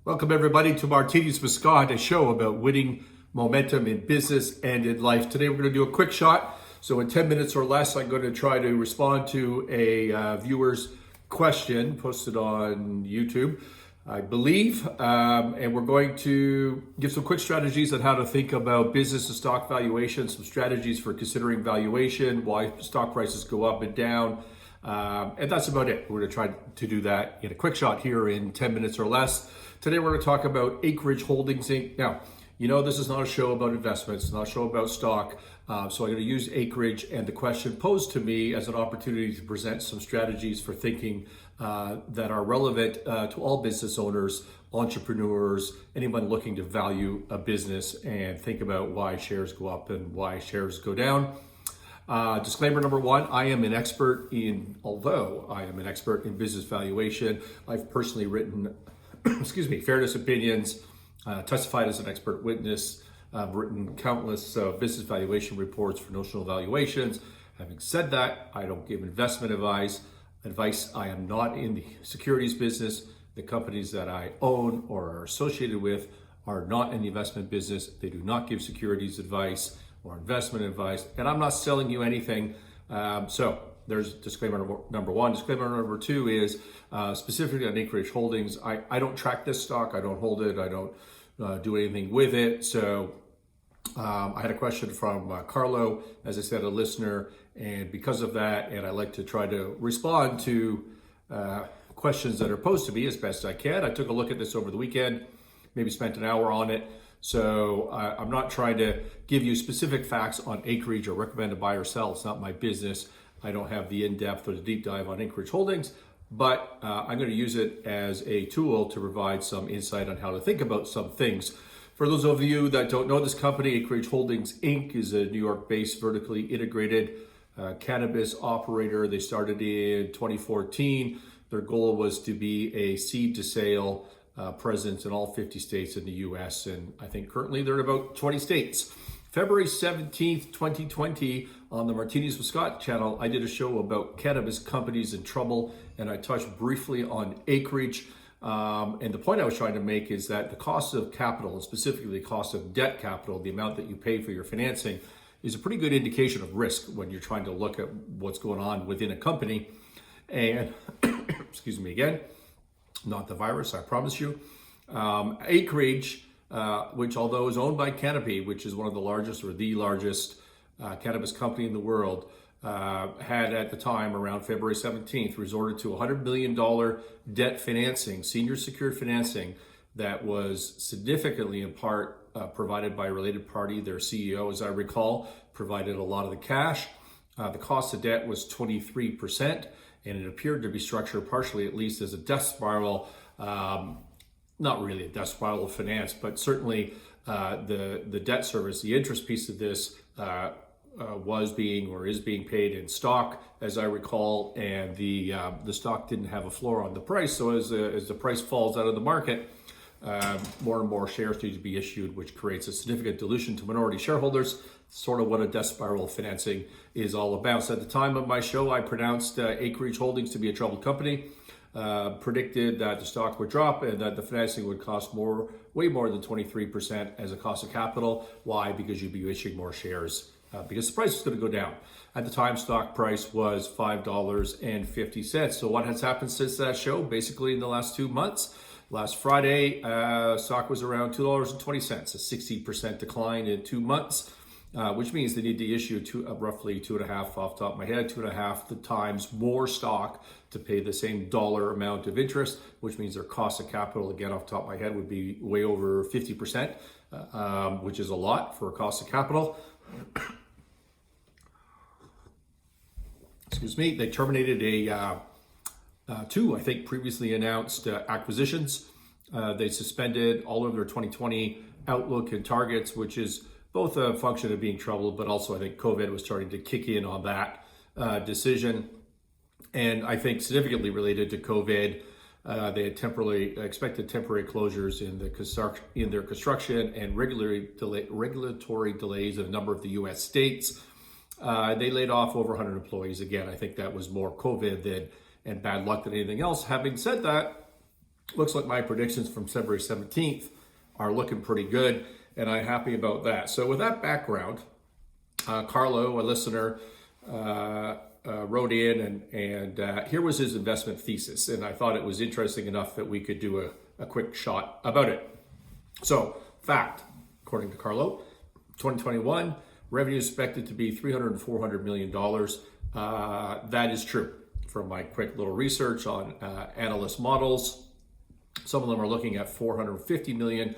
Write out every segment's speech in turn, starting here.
Welcome everybody to Martinis with Scott, a show about winning momentum in business and in life. Today we're going to do a quick shot. So in 10 minutes or less, I'm going to try to respond to a viewer's question posted on YouTube, I believe. And we're going to give some quick strategies on how to think about business and stock valuation, some strategies for considering valuation, why stock prices go up and down. And that's about it. We're going to try to do that in a quick shot here in 10 minutes or less. Today we're going to talk about Acreage Holdings Inc. Now, you know this is not a show about investments, it's not a show about stock. So I'm going to use Acreage and the question posed to me as an opportunity to present some strategies for thinking that are relevant to all business owners, entrepreneurs, anyone looking to value a business and think about why shares go up and why shares go down. Disclaimer number one, although I am an expert in business valuation, I've personally written, fairness opinions, testified as an expert witness, written countless business valuation reports for notional valuations. Having said that, I don't give investment advice. I am not in the securities business. The companies that I own or are associated with are not in the investment business. They do not give securities advice or investment advice, and I'm not selling you anything. So there's disclaimer number one. Disclaimer number two is specifically on Acreage Holdings. I don't track this stock. I don't hold it. I don't do anything with it. So I had a question from Carlo, as I said, a listener, and because of that, and I like to try to respond to questions that are posed to me as best I can. I took a look at this over the weekend, maybe spent an hour on it. So I'm not trying to give you specific facts on Acreage or recommend to buy or sell. It's not my business. I don't have the in-depth or the deep dive on Acreage Holdings, but I'm going to use it as a tool to provide some insight on how to think about some things. For those of you that don't know this company, Acreage Holdings Inc. is a New York-based vertically integrated cannabis operator. They started in 2014. Their goal was to be a seed to sale presence in all 50 states in the US, and I think currently they're in about 20 states. February 17th, 2020, on the Martinis with Scott channel, I did a show about cannabis companies in trouble, and I touched briefly on Acreage. And the point I was trying to make is that the cost of capital, and specifically the cost of debt capital, the amount that you pay for your financing, is a pretty good indication of risk when you're trying to look at what's going on within a company. And, excuse me again, not the virus, I promise you. Acreage, which although is owned by Canopy, which is one of the largest or the largest cannabis company in the world, had at the time around February 17th resorted to $100 million debt financing, senior secured financing that was significantly in part provided by a related party. Their CEO, as I recall, provided a lot of the cash. The cost of debt was 23%. And it appeared to be structured partially, at least, as a death spiral, not really a death spiral of finance, but certainly the debt service, the interest piece of this was being or is being paid in stock, as I recall, and the stock didn't have a floor on the price. So as the price falls out of the market, more and more shares need to be issued, which creates a significant dilution to minority shareholders, sort of what a death spiral financing is all about. So at the time of my show, I pronounced Acreage Holdings to be a troubled company, predicted that the stock would drop and that the financing would cost way more than 23% as a cost of capital. Why? Because you'd be issuing more shares because the price is going to go down. At the time, stock price was $5.50. So what has happened since that show? Basically in the last 2 months, last Friday, stock was around $2.20, a 60% decline in 2 months. Which means they need to issue roughly 2.5 off the top of my head, 2.5 times more stock to pay the same dollar amount of interest, which means their cost of capital, again, off the top of my head, would be way over 50%, which is a lot for a cost of capital. Excuse me. They terminated two, I think, previously announced acquisitions. They suspended all of their 2020 outlook and targets, which is both a function of being troubled, but also I think COVID was starting to kick in on that decision. And I think significantly related to COVID, they had expected temporary closures in their construction and regulatory delays in a number of the U.S. states. They laid off over 100 employees. Again, I think that was more COVID and bad luck than anything else. Having said that, looks like my predictions from February 17th are looking pretty good, and I'm happy about that. So with that background, Carlo, a listener, wrote in, and here was his investment thesis, and I thought it was interesting enough that we could do a quick shot about it. So, fact, according to Carlo, 2021 revenue is expected to be $300 and $400 million. That is true. From my quick little research on analyst models, some of them are looking at $450 million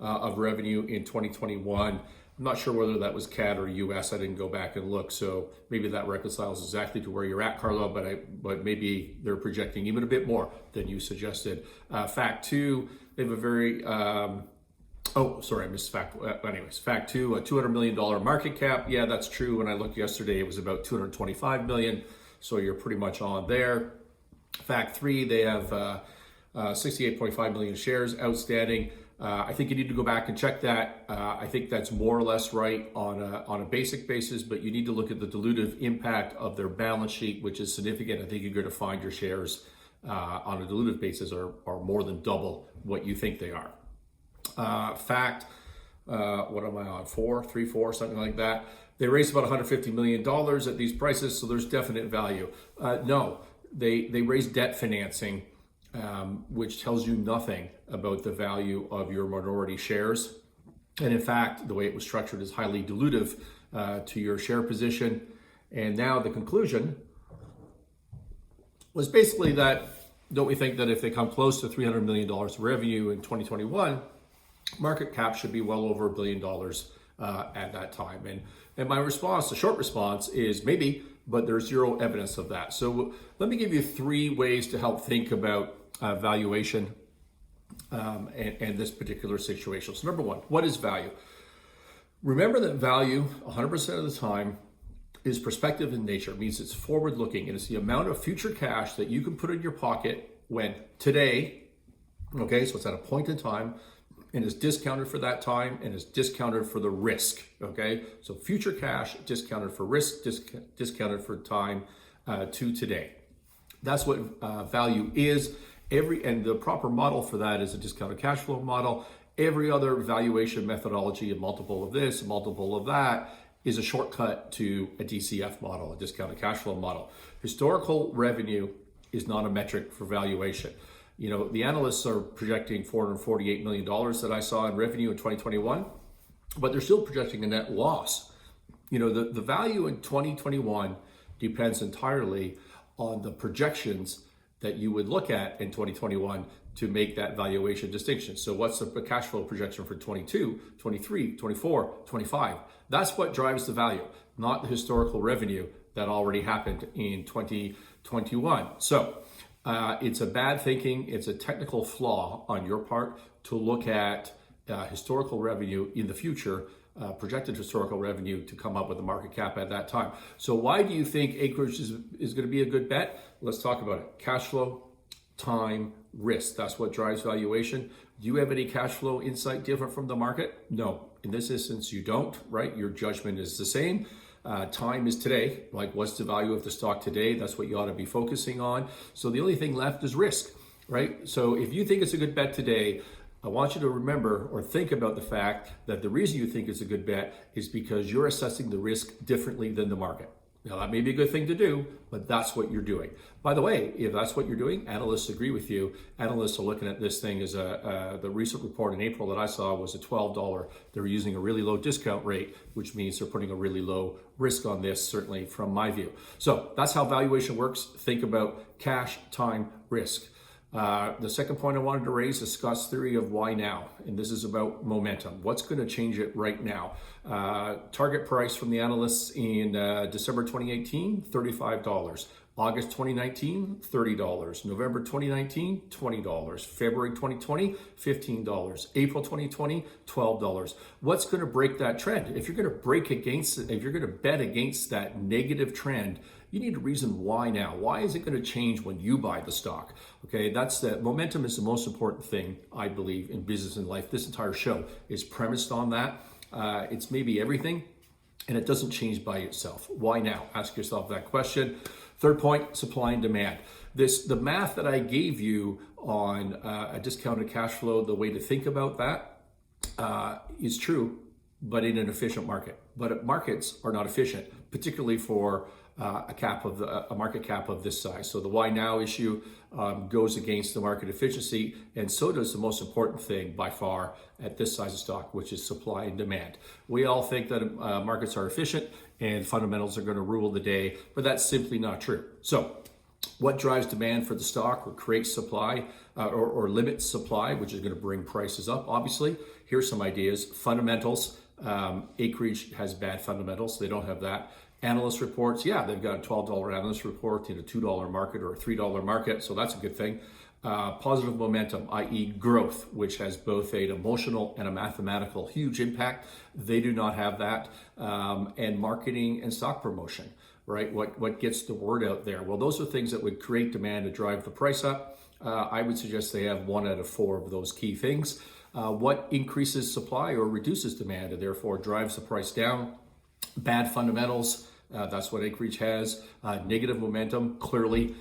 of revenue in 2021. I'm not sure whether that was CAD or US. I didn't go back and look, so maybe that reconciles exactly to where you're at, Carlo. But maybe they're projecting even a bit more than you suggested. Fact two, they have a very oh, sorry, I missed fact. Anyways, fact two, a $200 million market cap. Yeah, that's true. When I looked yesterday, it was about $225 million. So you're pretty much on there. Fact three, they have 68.5 million shares outstanding. I think you need to go back and check that. I think that's more or less right on a basic basis, but you need to look at the dilutive impact of their balance sheet, which is significant. I think you're going to find your shares on a dilutive basis are more than double what you think they are. Fact, what am I on? 3, 4, something like that. They raised about $150 million at these prices, so there's definite value. No, they raised debt financing, which tells you nothing about the value of your minority shares. And in fact, the way it was structured is highly dilutive to your share position. And now the conclusion was basically that, don't we think that if they come close to $300 million of revenue in 2021, market cap should be well over $1 billion at that time? And my response, the short response, is maybe, but there's zero evidence of that. So let me give you 3 ways to help think about valuation and this particular situation. So number 1, what is value? Remember that value 100% of the time is prospective in nature. It means it's forward looking, and it's the amount of future cash that you can put in your pocket when today, okay, so it's at a point in time, and is discounted for that time and is discounted for the risk, okay? So future cash discounted for risk, discounted for time to today. That's what value is. And the proper model for that is a discounted cash flow model. Every other valuation methodology, a multiple of this, a multiple of that, is a shortcut to a DCF model, a discounted cash flow model. Historical revenue is not a metric for valuation. You know, the analysts are projecting $448 million that I saw in revenue in 2021, but they're still projecting a net loss. You know, the value in 2021 depends entirely on the projections that you would look at in 2021 to make that valuation distinction. So what's the cash flow projection for 22, 23, 24, 25? That's what drives the value, not the historical revenue that already happened in 2021. So it's a bad thinking, it's a technical flaw on your part to look at historical revenue in the future, projected historical revenue, to come up with a market cap at that time. So why do you think Acreage is going to be a good bet? Let's talk about it. Cash flow, time, risk. That's what drives valuation. Do you have any cash flow insight different from the market? No. In this instance, you don't, right? Your judgment is the same. Time is today, like what's the value of the stock today? That's what you ought to be focusing on. So the only thing left is risk, right? So if you think it's a good bet today, I want you to remember or think about the fact that the reason you think it's a good bet is because you're assessing the risk differently than the market. Now, that may be a good thing to do, but that's what you're doing. By the way, if that's what you're doing, analysts agree with you. Analysts are looking at this thing as the recent report in April that I saw was a $12. They're using a really low discount rate, which means they're putting a really low risk on this, certainly from my view. So that's how valuation works. Think about cash, time, risk. The second point I wanted to raise is Scott's theory of why now, and this is about momentum. What's going to change it right now? Target price from the analysts in December 2018, $35. August 2019, $30. November 2019, $20. February 2020, $15. April 2020, $12. What's going to break that trend? If you're going to break against it, if you're going to bet against that negative trend, you need a reason why now. Why is it going to change when you buy the stock? Okay, that's the momentum is the most important thing, I believe, in business and life. This entire show is premised on that. It's maybe everything, and it doesn't change by itself. Why now? Ask yourself that question. Third point, supply and demand. The math that I gave you on a discounted cash flow, the way to think about that is true, but in an efficient market. But markets are not efficient, particularly for a market cap of this size. So the why now issue goes against the market efficiency, and so does the most important thing by far at this size of stock, which is supply and demand. We all think that markets are efficient and fundamentals are going to rule the day, but that's simply not true. So what drives demand for the stock or creates supply or limits supply, which is going to bring prices up? Obviously, here's some ideas. Fundamentals. Acreage has bad fundamentals. They don't have that. Analyst reports, yeah, they've got a $12 analyst report in a $2 market or a $3 market, so that's a good thing. Positive momentum, i.e. growth, which has both an emotional and a mathematical huge impact. They do not have that. And marketing and stock promotion, right? What gets the word out there? Well, those are things that would create demand to drive the price up. I would suggest they have 1 out of 4 of those key things. What increases supply or reduces demand and therefore drives the price down? Bad fundamentals. That's what Acreage has. Negative momentum, clearly.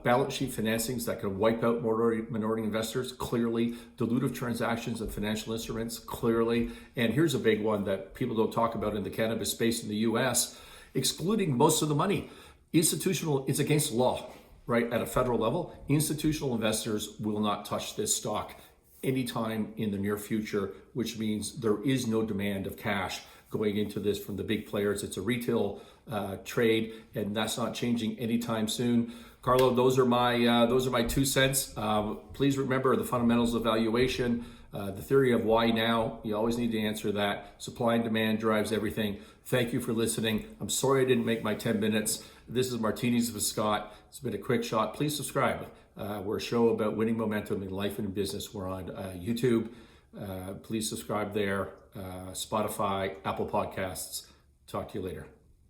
Balance sheet financings that can wipe out minority investors, clearly. Dilutive transactions of financial instruments, clearly. And here's a big one that people don't talk about in the cannabis space in the US, excluding most of the money. It's against law, right? At a federal level, institutional investors will not touch this stock anytime in the near future, which means there is no demand of cash going into this from the big players. It's a retail trade, and that's not changing anytime soon. Carlo, those are my 2 cents. Please remember the fundamentals of valuation, the theory of why now. You always need to answer that. Supply and demand drives everything. Thank you for listening. I'm sorry I didn't make my 10 minutes. This is Martinis with Scott. It's been a quick shot. Please subscribe. We're a show about winning momentum in life and business. We're on YouTube. Please subscribe there. Spotify, Apple Podcasts. Talk to you later.